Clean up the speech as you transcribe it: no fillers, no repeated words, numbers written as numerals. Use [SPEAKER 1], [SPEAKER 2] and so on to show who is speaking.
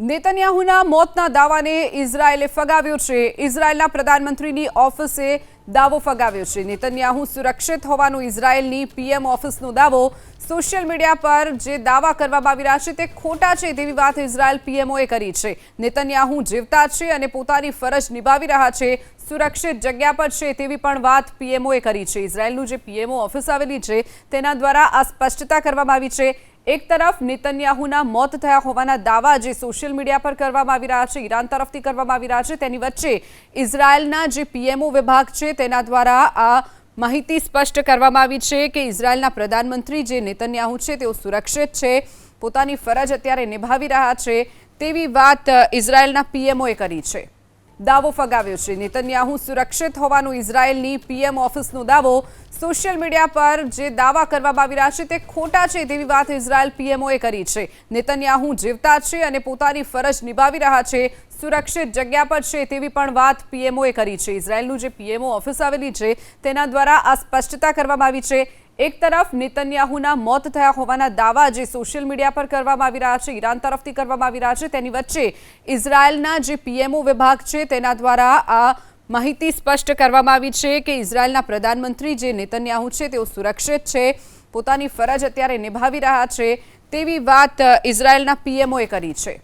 [SPEAKER 1] નેતન્યાહુના મોતના દાવાને ઇઝરાયેલે ફગાવ્યો છે। ઇઝરાયેલના પ્રધાનમંત્રીની ઓફિસે દાવો ફગાવ્યો છે। નેતન્યાહુ સુરક્ષિત હોવાનો ઇઝરાયેલની પીએમ ઓફિસનો દાવો સોશિયલ મીડિયા પર જે દાવા કરવામાં આવી રહ્યા છે તે ખોટા છે તેવી વાત ઇઝરાયેલ પીએમઓએ કરી છે। નેતન્યાહુ જીવતા છે અને પોતાની ફરજ નિભાવી રહ્યા છે, સુરક્ષિત જગ્યા પર છે તેવી પણ વાત પીએમઓએ કરી છે। ઇઝરાયેલનું જે પીએમઓ ઓફિસ આવેલી છે તેના દ્વારા આ સ્પષ્ટતા કરવામાં આવી છે। एक तरफ नेतन्याहुना मौत थया होवाना दावा जे सोशल मीडिया पर करवामां आवी रह्या छे, ईरान तरफथी करवामां आवी रह्या छे, तेनी वच्चे इजरायलना जे पीएमओ विभाग छे तेना द्वारा आ माहिती स्पष्ट करवामां आवी छे के इजरायलना प्रधानमंत्री जे नेतन्याहु छे तेओ सुरक्षित छे, पोतानी फरज अत्यारे निभावी रह्या छे तेवी वात इजरायलना पीएमओए करी छे। दावो फगाव्यो छे। नेतन्याहु सुरक्षित होवानो इजरायलनी पीएम ऑफिसनो दावो सोशल मीडिया पर जे दावा करवामां आवी रह्या छे ते खोटा छे तेवी वात इजरायल पीएमओए करी छे। नेतन्याहु जीवता छे अने पोतानी फरज निभावी रह्या छे, सुरक्षित जग्या पर छे तेवी पण वात पीएमओए करी छे। इजरायलनुं जे पीएमओ ऑफिस आवेली छे तेना द्वारा आ स्पष्टता करवामां आवी छे। एक तरफ नेतन्याहुना मौत थया होवाना दावा जे सोशल मीडिया पर करवामां आवी रह्या छे, ईरान तरफथी करवामां आवी रह्या छे, तेनी वच्चे इजरायलना जे पीएमओ विभाग छे तेना द्वारा आ माहिती स्पष्ट करवामां आवी छे के इजरायलना प्रधानमंत्री जे नेतन्याहु छे तेओ सुरक्षित छे, पोतानी फरज अत्यारे निभावी रह्या छे तेवी वात इजरायलना पीएमओए करी छे।